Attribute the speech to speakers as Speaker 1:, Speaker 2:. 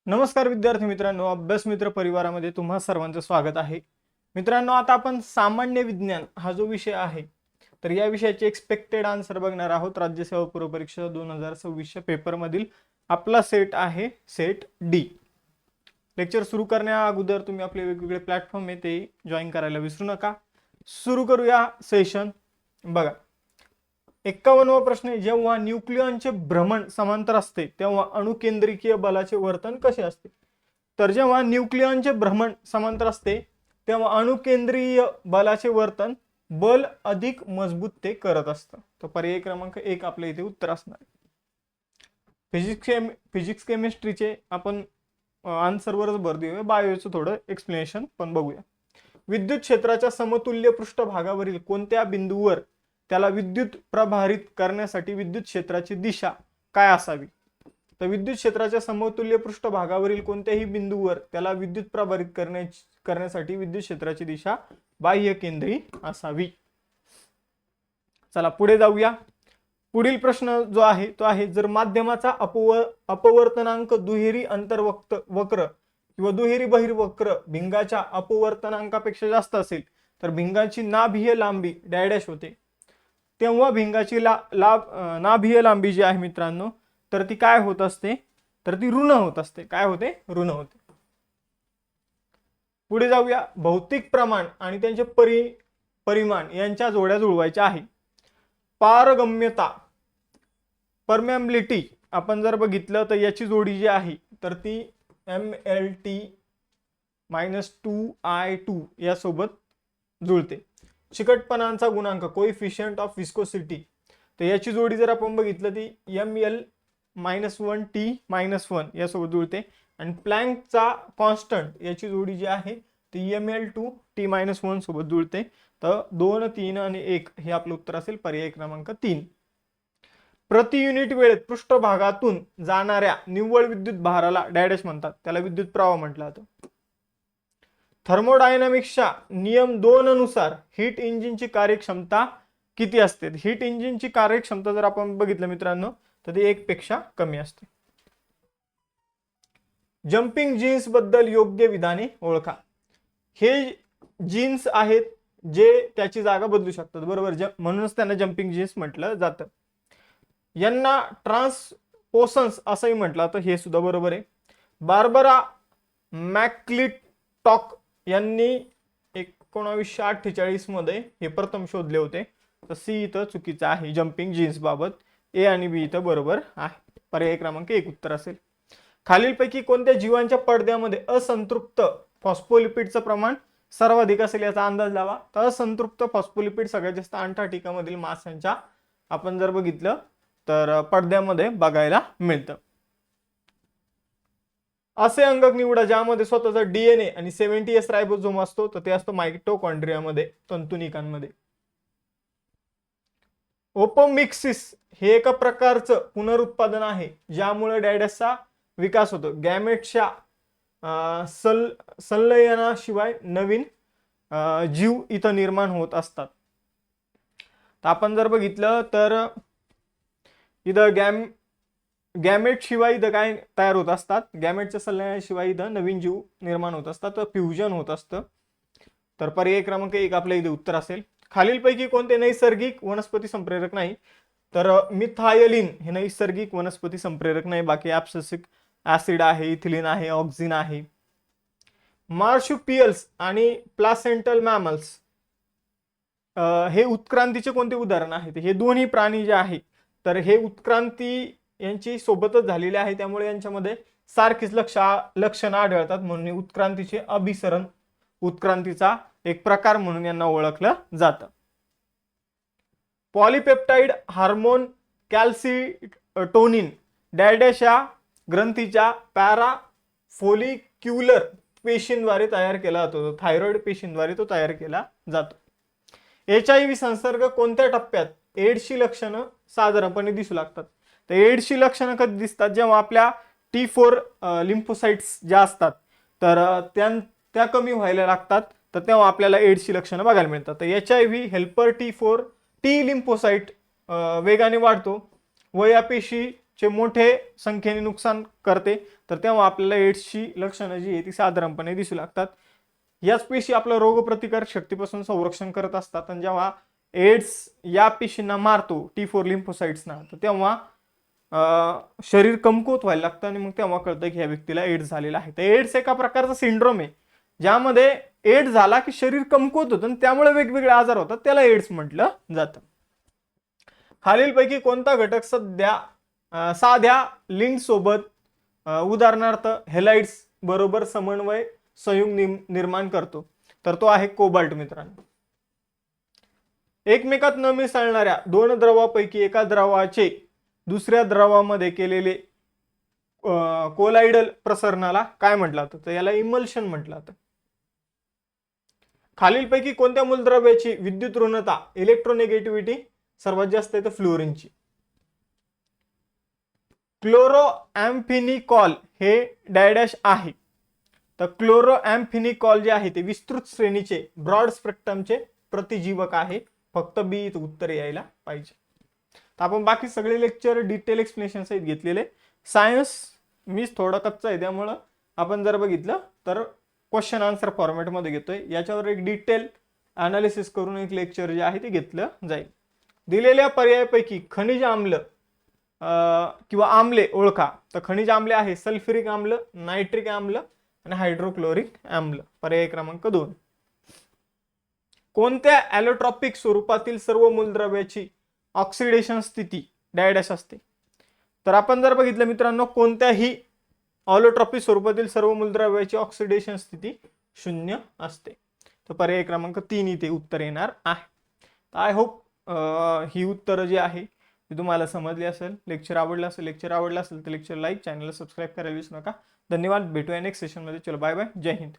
Speaker 1: नमस्कार विद्यार्थी मित्रांनो, अभ्यास मित्र परिवारामध्ये तुम्हा सर्वांचं स्वागत आहे. मित्रांनो, आता आपण सामान्य विज्ञान हा जो विषय आहे तर या विषयाचे एक्सपेक्टेड आन्सर बघणार आहोत. राज्य सेवा पूर्व परीक्षा 2026 पेपर मधील आपला सेट आहे सेट डी. लेक्चर सुरू करण्या अगोदर तुम्ही आपले वेगवेगळे प्लॅटफॉर्म आहे ते जॉईन करायला विसरू नका. सुरू करूया सेशन. बघा, 51वा प्रश्न, जेव्हा न्यूक्लियॉनचे भ्रमण समांतर असते तेव्हा अणुकेंद्रिकीय बलाचे वर्तन कसे असते? तर जेव्हा न्यूक्लियॉनचे भ्रमण समांतर असते तेव्हा अणुकेंद्रीय बलाचे वर्तन बल अधिक मजबूत ते करत असतं. तर पर्याय क्रमांक 1 आपल्या इथे उत्तर असणार. फिजिक्स केमिस्ट्रीचे आपण आन्सरवरच भर देऊया, बायोचं थोडं एक्सप्लेनेशन पण बघूया. विद्युत क्षेत्राच्या समतुल्य पृष्ठभागावरील कोणत्या बिंदूवर त्याला विद्युत प्रभारित करण्यासाठी विद्युत क्षेत्राची दिशा काय असावी? तर विद्युत क्षेत्राच्या समतुल्य पृष्ठभागावरील कोणत्याही बिंदूवर त्याला विद्युत प्रभारित करण्यासाठी विद्युत क्षेत्राची दिशा बाह्य केंद्री असावी. चला पुढे जाऊया. पुढील प्रश्न जो आहे तो आहे, जर माध्यमाचा अपवर्तनांक दुहेरी अंतर्वक्र किंवा दुहेरी बहिर्वक्र भिंगाच्या अपवर्तनांकापेक्षा जास्त असेल तर भिंगाची नाभिय लांबी डॅश होते. तेव्हा भिंगाची नाभिय लांबी जी आहे मित्रांनो तर ती काय होत असते? तर ती ऋण होत असते. काय होते? ऋण होते. पुढे जाऊया. भौतिक प्रमाण आणि त्यांचे परिमाण यांच्या जोड्या जुळवायच्या आहे. पारगम्यता परमेबिलिटी आपण जर बघितलं तर याची जोडी जी आहे तर ती MLT -2I2 यासोबत जुळते. चिकटपणाचा गुणांक कोएफिशियंट ऑफ विस्कोसिटी तर याची जोडी जर आपण बघितलं ती ML-1T-1 यासोबत जुळते. आणि प्लँकचा कॉन्स्टंट याची जोडी जी आहे ती ML2T-1 सोबत जुळते. तर 2, 3 आणि 1 हे आपलं उत्तर असेल पर्याय क्रमांक 3. प्रति युनिट वेळेत पृष्ठभागातून जाणाऱ्या निव्वळ विद्युत भाराला डॅश म्हणतात, त्याला विद्युत प्रवाह म्हटलं जातं. थर्मोडायनामिक्सच्या नियम 2 नुसार हीट इंजिनची कार्यक्षमता किती असते? हीट इंजिनची कार्यक्षमता जर आपण बघितलं मित्रांनो तर ती 1 पेक्षा कमी असते. जम्पिंग जीन्स बद्दल योग्य विधाने ओळखा. हे जीन्स आहेत जे त्याची जागा बदलू शकतात, बरोबर, म्हणूनच त्यांना जम्पिंग जीन्स म्हटलं जातं. यांना ट्रान्सपोसन्स असंही म्हटलं तर हे सुद्धा बरोबर आहे. बार्बरा मॅक्लिटॉक यांनी 1948 मध्ये हे प्रथम शोधले होते. तर सी इथं चुकीचं आहे जम्पिंग जीन्स बाबत. ए आणि बी इथं बरोबर आहे. पर्याय क्रमांक 1 उत्तर असेल. खालीलपैकी कोणत्या जीवांच्या पडद्यामध्ये असंतृप्त फॉस्फोलिपिडचं प्रमाण सर्वाधिक असेल याचा अंदाज लावा. तर असंतृप्त फॉस्फोलिपिड सगळ्यात जास्त अंटार्क्टिका मधील माशांच्या आपण जर बघितलं तर पडद्यामध्ये बघायला मिळतं. असे अंगक निवडा ज्यामध्ये स्वतःचा DNA आणि 70S रायबोसोम असतो, तर ते असतो मायटोकॉन्ड्रियामध्ये, तंतुनिकांमध्ये. ओपोमिक्सिस हे एका प्रकारचं पुनरुत्पादन आहे ज्यामुळे डॅडसचा विकास होतो. गॅमेटच्या संलयनाशिवाय नवीन जीव इथं निर्माण होत असतात. तर आपण जर बघितलं तर इथं गॅमेट शिवाय इथं काय तयार होत असतात? गॅमेटच्या संलयनाशिवाय इथं नवीन जीव निर्माण होत असतात, तर फ्युजन होत असतं. तर पर्याय क्रमांक 1 आपल्या इथे उत्तर असेल. खालीलपैकी कोणते नैसर्गिक वनस्पती संप्रेरक नाही? तर मिथायलिन हे नैसर्गिक वनस्पती संप्रेरक नाही. बाकी ॲब्सिसिक ऍसिड आहे, इथिलीन आहे, ऑक्झिन आहे. मार्शुपियल्स आणि प्लासेंटल मॅमल्स हे उत्क्रांतीचे कोणते उदाहरण आहेत? हे दोन्ही प्राणी जे आहे तर हे उत्क्रांती यांची सोबतच झालेली आहे, त्यामुळे यांच्यामध्ये सारखीच लक्षणं आढळतात, म्हणून उत्क्रांतीचे अभिसरण उत्क्रांतीचा एक प्रकार म्हणून यांना ओळखलं जातं. पॉलिपेप्टाइड हार्मोन कॅल्सिटोनिन डॅश या ग्रंथीच्या पॅराफोलिक्युलर पेशींद्वारे तयार केला जातो. थायरॉइड पेशींद्वारे तो तयार केला जातो. HIV संसर्ग कोणत्या टप्प्यात एड्सची लक्षणं साधारणपणे दिसू लागतात? तर एड्सची लक्षणं कधी दिसतात? जेव्हा आपल्या T4 लिम्फोसाइट्स ज्या असतात तर त्या कमी व्हायला लागतात, तर तेव्हा आपल्याला एड्सची लक्षणं बघायला मिळतात. तर HIV helper T4 T lymphocyte वेगाने वाढतो व या पेशी चे मोठे संख्येने नुकसान करते तर तेव्हा आपल्याला एड्सची लक्षणं जी आहे ती साधारणपणे दिसू लागतात. याच पेशी आपलं रोगप्रतिकारक शक्तीपासून संरक्षण करत असतात आणि जेव्हा एड्स या पेशींना मारतो T4 लिम्फोसाइट्सना तर तेव्हा शरीर कमकुवत व्हायला लागतं आणि मग तेव्हा कळतं की ह्या व्यक्तीला एड्स झालेला आहे. तर एड्स एका प्रकारचा सिंड्रोम आहे ज्यामध्ये एड्स झाला की शरीर कमकुवत होतं आणि त्यामुळे वेगवेगळे आजार होतात, त्याला एड्स म्हटलं जातं. खालीलपैकी कोणता घटक साध्या लिंक सोबत उदाहरणार्थ हेलाइड्स बरोबर समन्वय संयुग निर्माण करतो? तर तो आहे कोबाल्ट मित्रांनो. एकमेकात न मिसळणाऱ्या दोन द्रवापैकी एका द्रवाचे दुसऱ्या द्रवामध्ये केलेले कोलाइडल प्रसरणाला काय म्हटलं जातं? तर याला इमल्शन म्हटलं जातं. खालीलपैकी कोणत्या मूलद्रव्याची विद्युत ऋणता इलेक्ट्रोनेगेटिव्हिटी सर्वात जास्त आहे? तर फ्लोरीनची. क्लोरोअँफिनिकॉल हे डॅडॅश आहे. तर क्लोरोअँफिनिकॉल जे आहे ते विस्तृत श्रेणीचे ब्रॉड स्पेक्ट्रमचे प्रतिजीवक आहे. फक्त बी इथं उत्तर यायला पाहिजे. तर आपण बाकी सगळे लेक्चर डिटेल एक्सप्लेनेशन सहित घेतलेले. सायन्स मीच थोडा कच्चा आहे त्यामुळं आपण जर बघितलं तर क्वेश्चन आन्सर फॉर्मॅटमध्ये घेतोय. याच्यावर एक डिटेल अनालिसिस करून एक लेक्चर जे आहे ते घेतलं जाईल. दिलेल्या पर्यायापैकी खनिज आम्ल किंवा आम्ले ओळखा. तर खनिज आम्ले आहे सल्फ्युरिक आम्ल, नायट्रिक आम्ल आणि हायड्रोक्लोरिक आम्ल. पर्याय क्रमांक 2. कोणत्या ॲलोट्रॉपिक स्वरूपातील सर्व मूलद्रव्याची ऑक्सिडेशन स्थिती डॅडॅश असते? तर आपण जर बघितलं मित्रांनो कोणत्याही ऑलोट्रॉपिक स्वरूपातील सर्व मूलद्रव्याची ऑक्सिडेशन स्थिती 0 असते. तर पर्याय क्रमांक 3 इथे उत्तर येणार आहे. आय होप ही उत्तरं जी आहे ती तुम्हाला समजली असेल. लेक्चर आवडलं असेल तर लेक्चर लाईक, चॅनलला सबस्क्राईब करायला विसरू नका. धन्यवाद. भेटूया नेक्स्ट सेशनमध्ये. चलो बाय बाय. जय हिंद.